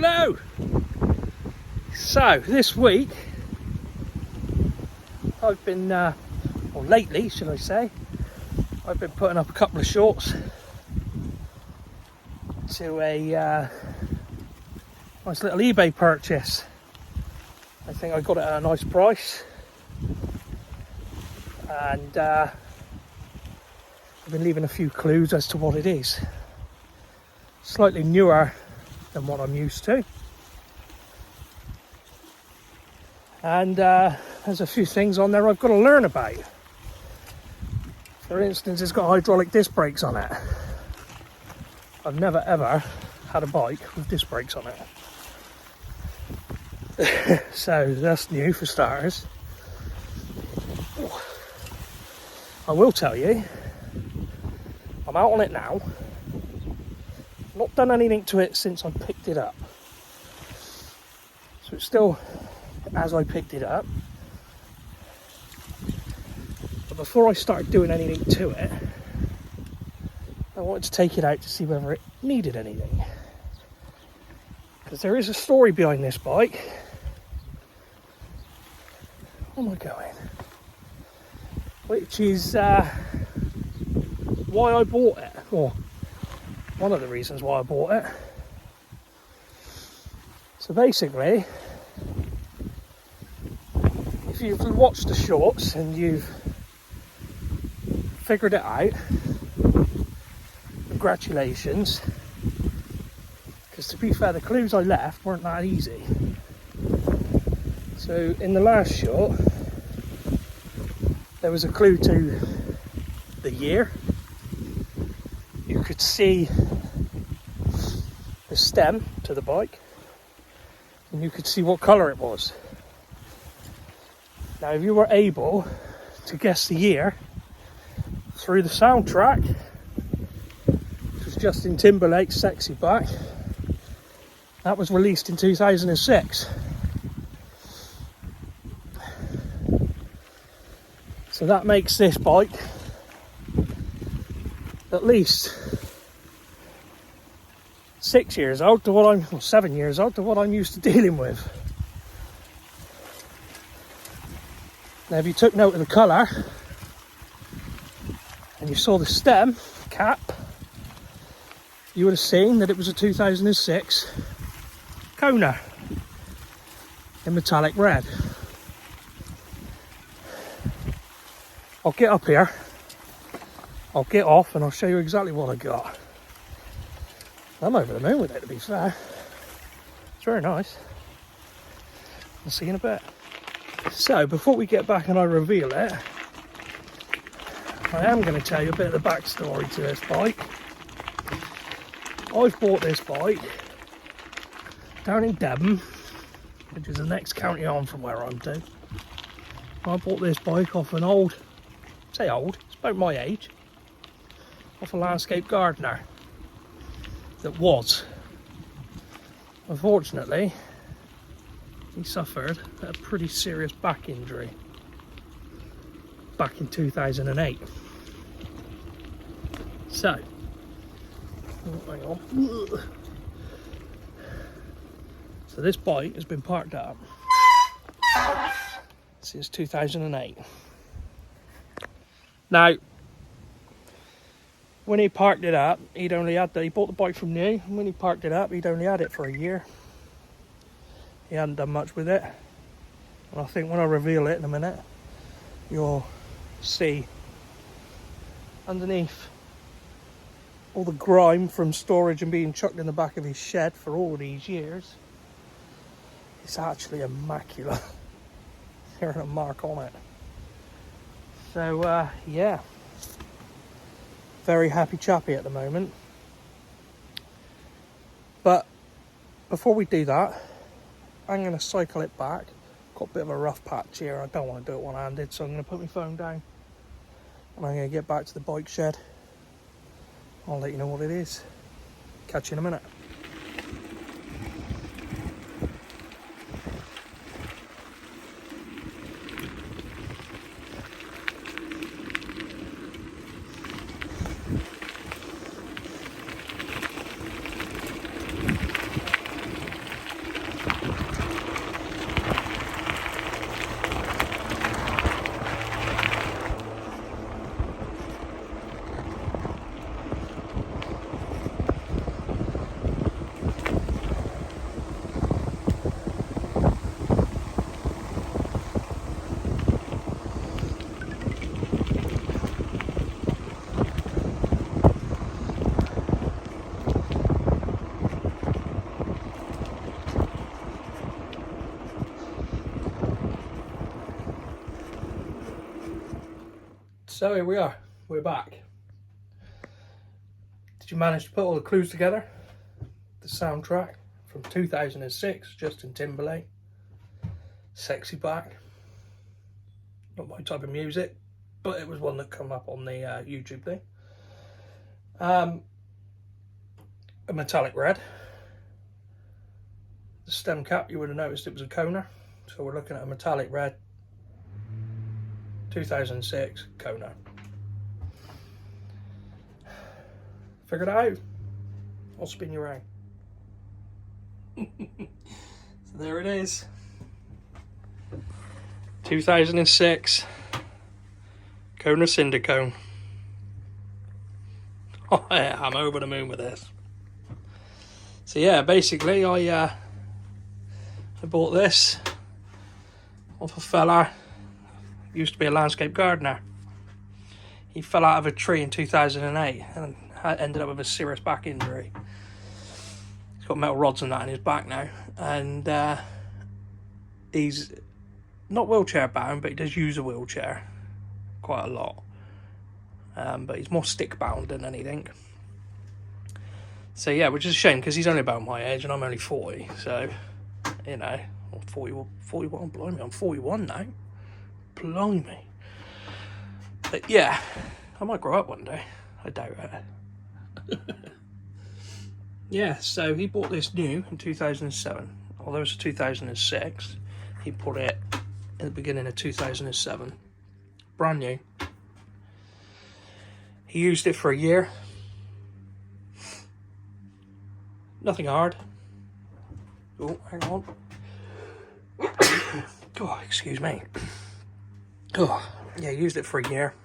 Hello! So, this week, I've been, or lately, should I say, I've been putting up a couple of shorts to a nice little eBay purchase. I think I got it at a nice price. And I've been leaving a few clues as to what it is. Slightly newer than what I'm used to. And there's a few things on there I've got to learn about. For instance, it's got hydraulic disc brakes on it. I've never ever had a bike with disc brakes on it. So that's new for starters. I will tell you, I'm out on it now. Not done anything to it since I picked it up. So it's still as I picked it up. But before I started doing anything to it, I wanted to take it out to see whether it needed anything. Because there is a story behind this bike. Where am I going? Which is why I bought it, or one of the reasons why I bought it. So basically, if you've watched the shorts and you've figured it out, congratulations, because to be fair, the clues I left weren't that easy. So in the last shot, there was a clue to the year. You could see the stem to the bike, and you could see what colour it was. Now, if you were able to guess the year through the soundtrack, which was Justin Timberlake's Sexy Back, that was released in 2006. So that makes this bike at least 6 years old to what I'm, well, 7 years old to what I'm used to dealing with. Now, if you took note of the colour and you saw the stem cap, you would have seen that it was a 2006 Kona in metallic red. I'll get up here, I'll get off, and I'll show you exactly what I got. I'm over the moon with it, to be fair. It's very nice. I'll see you in a bit. So, before we get back and I reveal it, I am going to tell you a bit of the backstory to this bike. I've bought this bike down in Devon, which is the next county on from where I'm to. I bought this bike off an old, say old, it's about my age, off a landscape gardener that was. Unfortunately, he suffered a pretty serious back injury back in 2008. So, hang on. So this bike has been parked up since 2008. Now, when he parked it up, he bought the bike from new, and when he parked it up, he'd only had it for a year. He hadn't done much with it. And I think when I reveal it in a minute, you'll see underneath all the grime from storage and being chucked in the back of his shed for all these years. It's actually immaculate. There isn't a mark on it. So, yeah. Very happy chappy at the moment. But before we do that, I'm going to cycle it back. Got a bit of a rough patch here. I don't want to do it one-handed, so I'm going to put my phone down. And I'm going to get back to the bike shed. I'll let you know what it is. Catch you in a minute. So here we are, we're back. Did you manage to put all the clues together? The soundtrack from 2006, Justin Timberlake, Sexy Back. Not my type of music, but it was one that come up on the YouTube thing. A metallic red. The stem cap, you would have noticed it was a Kona. So we're looking at a metallic red 2006 Kona. Figured it out. I'll spin you around. So there it is. 2006 Kona Cinder Cone. Oh yeah, I'm over the moon with this. So yeah, basically I bought this off a fella who used to be a landscape gardener. He fell out of a tree in 2008 and ended up with a serious back injury. He's got metal rods and that in his back now, and he's not wheelchair bound, but he does use a wheelchair quite a lot. But he's more stick bound than anything. So yeah, which is a shame because he's only about my age and I'm only 40. So, you know, I'm 41, blimey, I'm 41 now. Blimey. But yeah, I might grow up one day. I doubt it. Yeah, so he bought this new in 2007. Although it's 2006, he bought it at the beginning of 2007. Brand new. He used it for a year. Nothing hard. Oh, hang on. Oh, excuse me. Oh, yeah, used it for a year.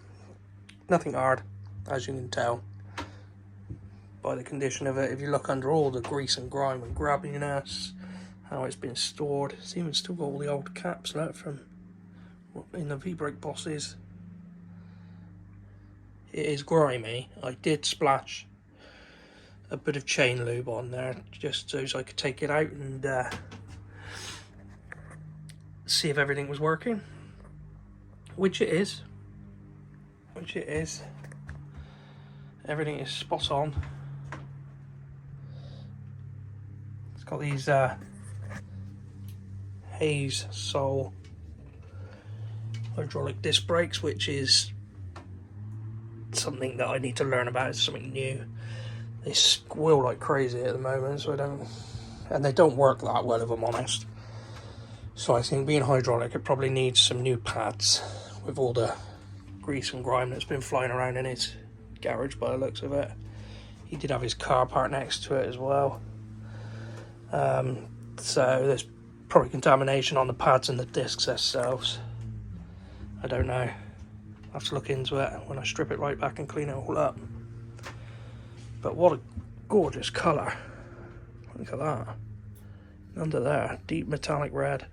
Nothing hard, as you can tell by the condition of it. If you look under all the grease and grime and grabbiness, how it's been stored, it's even still got all the old caps left from in the V-brake bosses. It is grimy. I did splash a bit of chain lube on there just so I could take it out and see if everything was working, which it is. Everything is spot on. It's got these Hayes Soul hydraulic disc brakes, which is something that I need to learn about. It's something new. They squeal like crazy at the moment, so they don't work that well, if I'm honest. So I think being hydraulic, it probably needs some new pads with all the grease and grime that's been flying around in his garage by the looks of it. He did have his car parked next to it as well. So there's probably contamination on the pads and the discs themselves. I don't know. I'll have to look into it when I strip it right back and clean it all up. But what a gorgeous colour. Look at that. Under there, deep metallic red.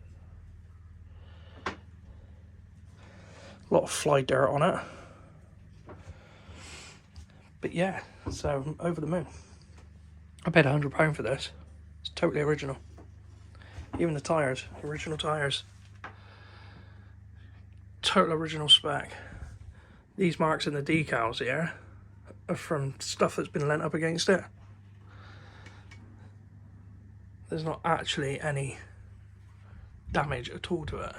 A lot of fly dirt on it. But yeah, so I'm over the moon. I paid £100 for this. It's totally original. Even the tyres, original tyres. Total original spec. These marks in the decals here are from stuff that's been lent up against it. There's not actually any damage at all to it.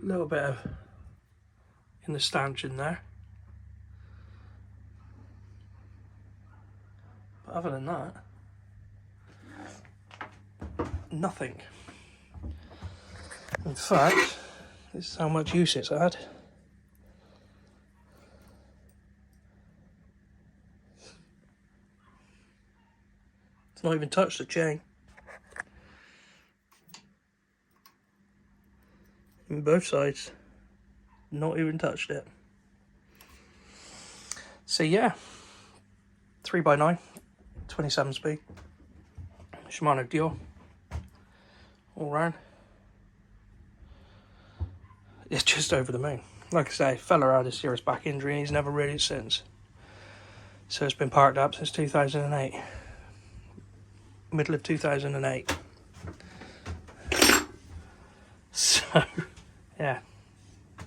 A little bit of in the stanchion there. But other than that, nothing. In fact, this is how much use it's had. It's not even touched the chain. On both sides. Not even touched it. So yeah. 3x9. 27 speed. Shimano Dior. All round. It's just over the moon. Like I say, fella had a serious back injury and he's never ridden it since. So it's been parked up since 2008. Middle of 2008. So, yeah.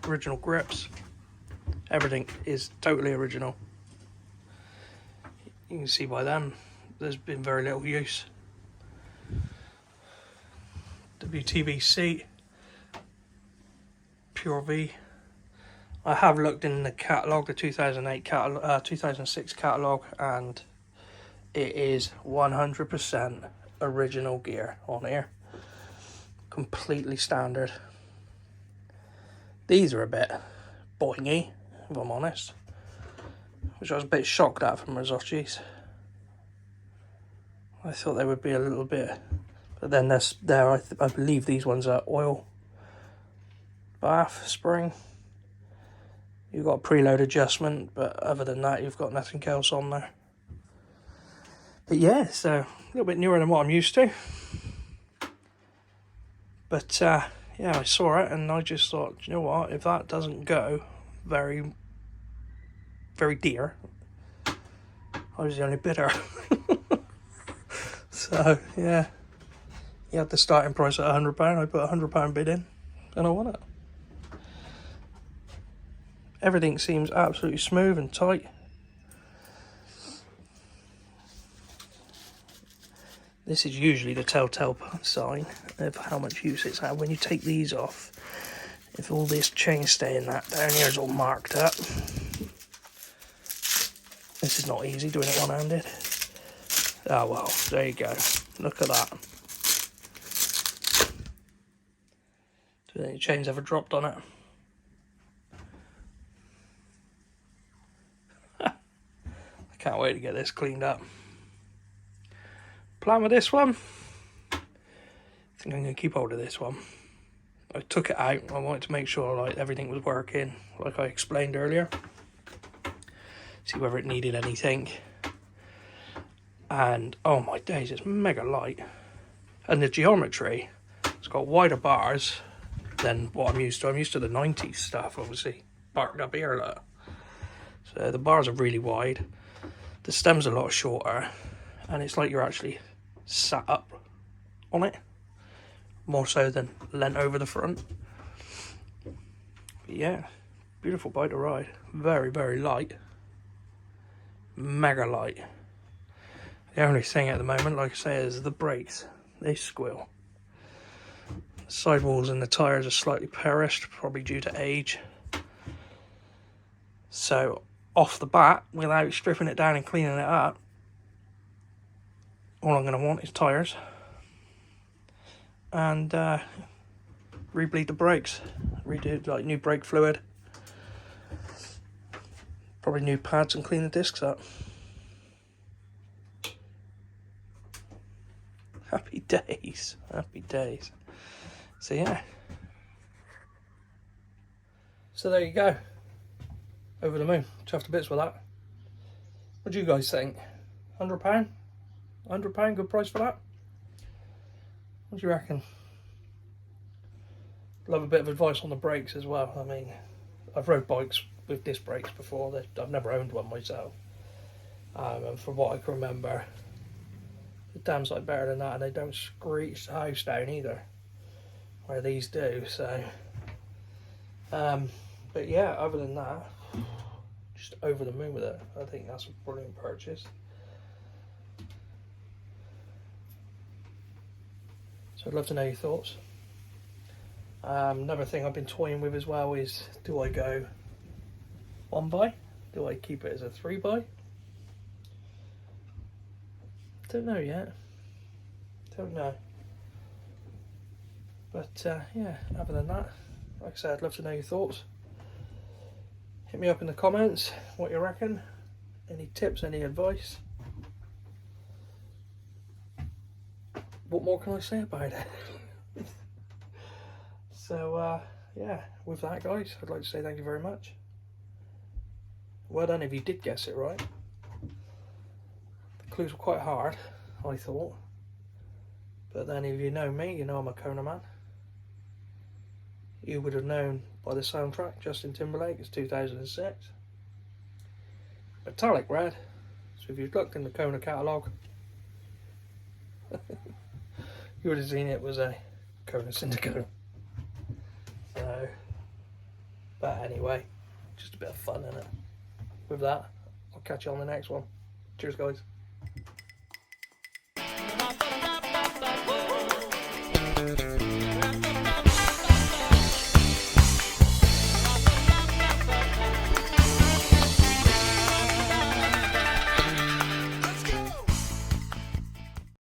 Original grips. Everything is totally original. You can see by them, there's been very little use. WTV seat, Pure V. I have looked in the catalogue, the 2006 catalogue, and it is 100% original gear on here. Completely standard. These are a bit boingy, if I'm honest, which I was a bit shocked at from Ramsey's. I thought they would be a little bit, but then I believe these ones are oil bath spring. You've got a preload adjustment, but other than that, you've got nothing else on there. But yeah, so a little bit newer than what I'm used to. But yeah, I saw it and I just thought, you know what, if that doesn't go very, very dear, I was the only bidder. So yeah, you had the starting price at £100. I put a £100 bid in and I won it. Everything seems absolutely smooth and tight. This is usually the telltale sign of how much use it's had. When you take these off, if all this chain staying that down here is all marked up. This is not easy doing it one-handed. Oh well, there you go. Look at that. Do any chains ever dropped on it? I can't wait to get this cleaned up. Plan with this one, I think I'm going to keep hold of this one. I took it out, I wanted to make sure like everything was working, like I explained earlier. See whether it needed anything. And oh my days, it's mega light. And the geometry, it's got wider bars than what I'm used to. I'm used to the 90s stuff, obviously. Barked up here, look. So the bars are really wide. The stem's a lot shorter. And it's like you're actually sat up on it. More so than leant over the front. But yeah, beautiful bike to ride. Very, very light. Mega light. The only thing at the moment, like I say, is the brakes. They squeal. The sidewalls and the tyres are slightly perished, probably due to age. So, off the bat, without stripping it down and cleaning it up, all I'm going to want is tyres. And re-bleed the brakes. Redo like new brake fluid. Probably new pads and clean the discs up. Happy days. Happy days. So yeah. So there you go. Over the moon. Chuffed to bits with that. What do you guys think? £100? £100, good price for that? What do you reckon? Love a bit of advice on the brakes as well. I mean, I've rode bikes with disc brakes before. I've never owned one myself. And from what I can remember, the damn sight better than that, and they don't screech the house down either, where these do. So, but yeah, other than that, just over the moon with it. I think that's a brilliant purchase. So I'd love to know your thoughts. Another thing I've been toying with as well is, do I go 1x? Do I keep it as a 3x? Don't know yet. Don't know. But yeah, other than that, like I said, I'd love to know your thoughts. Hit me up in the comments, what you reckon. Any tips, any advice. What more can I say about it? So yeah, with that guys, I'd like to say thank you very much. Well done if you did guess it right. The clues were quite hard, I thought. But then if you know me, you know I'm a Kona man. You would have known by the soundtrack, Justin Timberlake, it's 2006. Metallic red. So if you've looked in the Kona catalogue, you would have seen it was a Kona Syndico. So, but anyway, just a bit of fun in it. With that, I'll catch you on the next one. Cheers, guys.